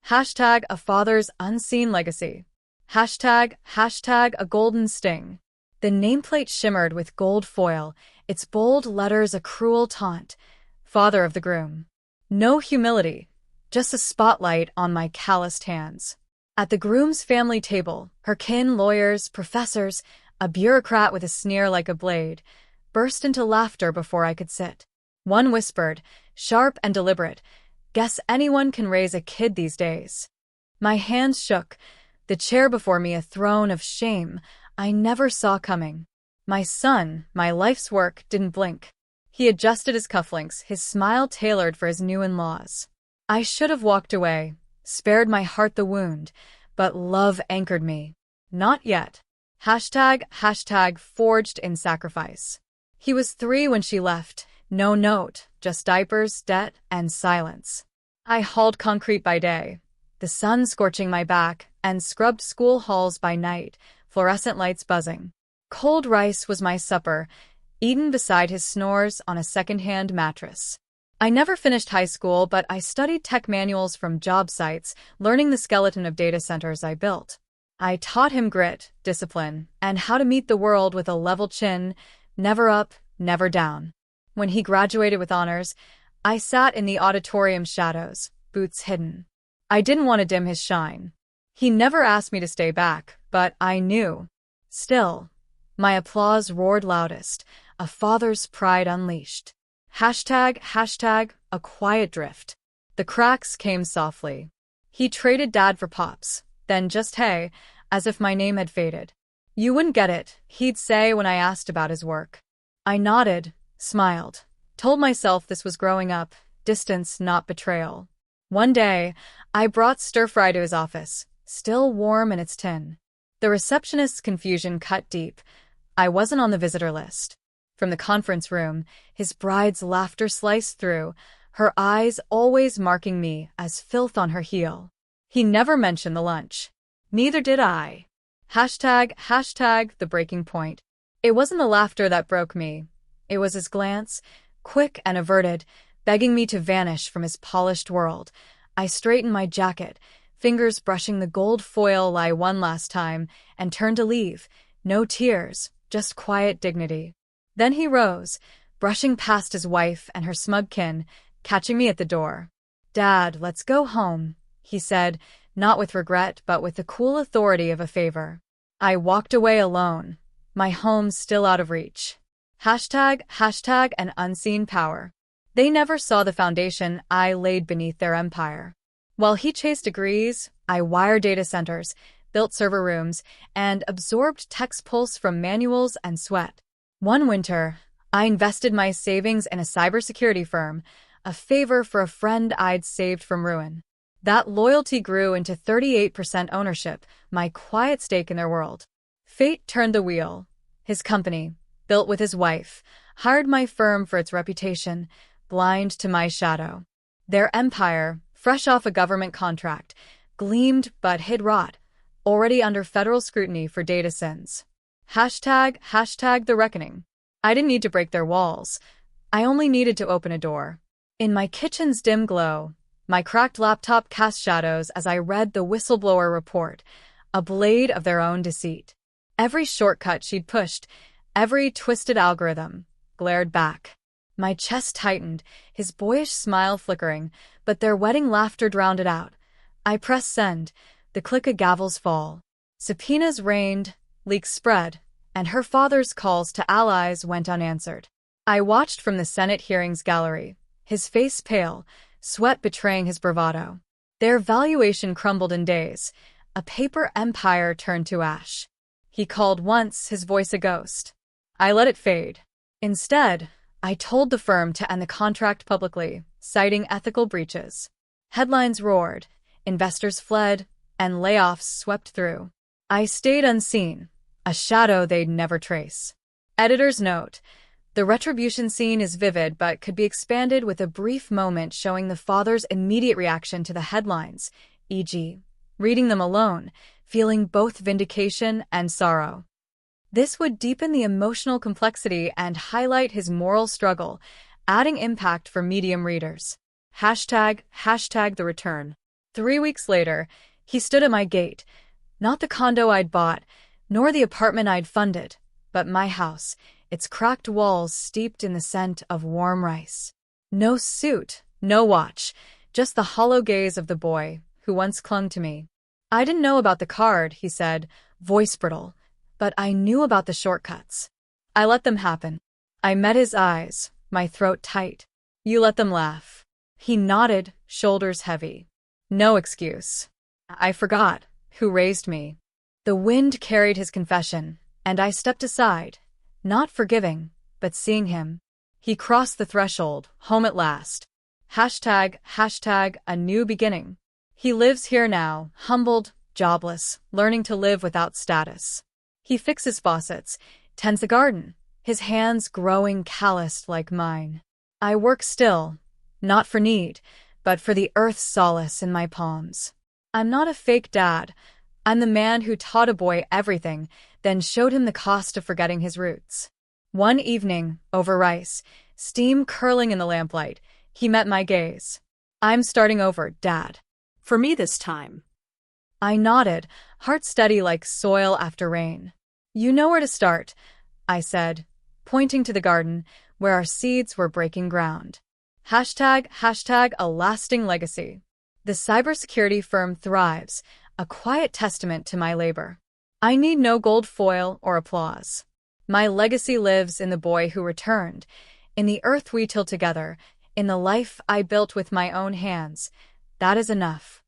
Hashtag a father's unseen legacy. Hashtag a golden sting. The nameplate shimmered with gold foil, its bold letters a cruel taunt. Father of the groom. No humility, just a spotlight on my calloused hands. At the groom's family table, her kin, lawyers, professors, a bureaucrat with a sneer like a blade, burst into laughter before I could sit. One whispered, sharp and deliberate, "Guess anyone can raise a kid these days." My hands shook, the chair before me a throne of shame I never saw coming. My son, my life's work, didn't blink. He adjusted his cufflinks, his smile tailored for his new in-laws. I should have walked away, spared my heart the wound, but love anchored me. Not yet. Hashtag forged in sacrifice. He was 3 when she left. No note, just diapers, debt, and silence. I hauled concrete by day, the sun scorching my back, and scrubbed school halls by night, fluorescent lights buzzing. Cold rice was my supper, eaten beside his snores on a second-hand mattress. I never finished high school, but I studied tech manuals from job sites, learning the skeleton of data centers I built. I taught him grit, discipline, and how to meet the world with a level chin, never up, never down. When he graduated with honors, I sat in the auditorium shadows, boots hidden. I didn't want to dim his shine. He never asked me to stay back, but I knew. Still, my applause roared loudest, a father's pride unleashed. Hashtag a quiet drift. The cracks came softly. He traded dad for pops, then just hey, as if my name had faded. You wouldn't get it, he'd say when I asked about his work. I nodded, smiled, told myself this was growing up, distance, not betrayal. One day, I brought stir-fry to his office, still warm in its tin. The receptionist's confusion cut deep. I wasn't on the visitor list. From the conference room, his bride's laughter sliced through, her eyes always marking me as filth on her heel. He never mentioned the lunch. Neither did I. Hashtag the breaking point. It wasn't the laughter that broke me. It was his glance, quick and averted, begging me to vanish from his polished world. I straightened my jacket, fingers brushing the gold foil I won last time, and turned to leave. No tears, just quiet dignity. Then he rose, brushing past his wife and her smug kin, catching me at the door. "Dad, let's go home," he said, not with regret but with the cool authority of a favor. I walked away alone, my home still out of reach. Hashtag an unseen power. They never saw the foundation I laid beneath their empire. While he chased degrees, I wired data centers, built server rooms, and absorbed tech's pulse from manuals and sweat. One winter, I invested my savings in a cybersecurity firm, a favor for a friend I'd saved from ruin. That loyalty grew into 38% ownership, my quiet stake in their world. Fate turned the wheel. His company, built with his wife, hired my firm for its reputation, blind to my shadow. Their empire, fresh off a government contract, gleamed but hid rot, already under federal scrutiny for data sins. Hashtag the reckoning. I didn't need to break their walls. I only needed to open a door. In my kitchen's dim glow, my cracked laptop cast shadows as I read the whistleblower report, a blade of their own deceit. Every shortcut she'd pushed, every twisted algorithm, glared back. My chest tightened, his boyish smile flickering, but their wedding laughter drowned it out. I pressed send, the click of gavels fall. Subpoenas rained, leaks spread, and her father's calls to allies went unanswered. I watched from the Senate hearings gallery, his face pale, sweat betraying his bravado. Their valuation crumbled in days. A paper empire turned to ash. He called once, his voice a ghost. I let it fade. Instead, I told the firm to end the contract publicly, citing ethical breaches. Headlines roared, investors fled, and layoffs swept through. I stayed unseen, a shadow they'd never trace. Editor's note: the retribution scene is vivid but could be expanded with a brief moment showing the father's immediate reaction to the headlines, e.g., reading them alone, feeling both vindication and sorrow. This would deepen the emotional complexity and highlight his moral struggle, adding impact for medium readers. Hashtag the return. 3 weeks later, he stood at my gate. Not the condo I'd bought, nor the apartment I'd funded, but my house, its cracked walls steeped in the scent of warm rice. No suit, no watch, just the hollow gaze of the boy who once clung to me. I didn't know about the card, he said, voice brittle, but I knew about the shortcuts. I let them happen. I met his eyes, my throat tight. You let them laugh. He nodded, shoulders heavy. No excuse. I forgot who raised me. The wind carried his confession, and I stepped aside, not forgiving, but seeing him. He crossed the threshold, home at last. Hashtag, a new beginning. He lives here now, humbled, jobless, learning to live without status. He fixes faucets, tends the garden, his hands growing calloused like mine. I work still, not for need, but for the earth's solace in my palms. I'm not a fake dad. I'm the man who taught a boy everything, then showed him the cost of forgetting his roots. One evening, over rice, steam curling in the lamplight, he met my gaze. I'm starting over, Dad. For me this time. I nodded, heart steady like soil after rain. You know where to start, I said, pointing to the garden where our seeds were breaking ground. Hashtag, a lasting legacy. The cybersecurity firm thrives, a quiet testament to my labor. I need no gold foil or applause. My legacy lives in the boy who returned, in the earth we tilled together, in the life I built with my own hands. That is enough.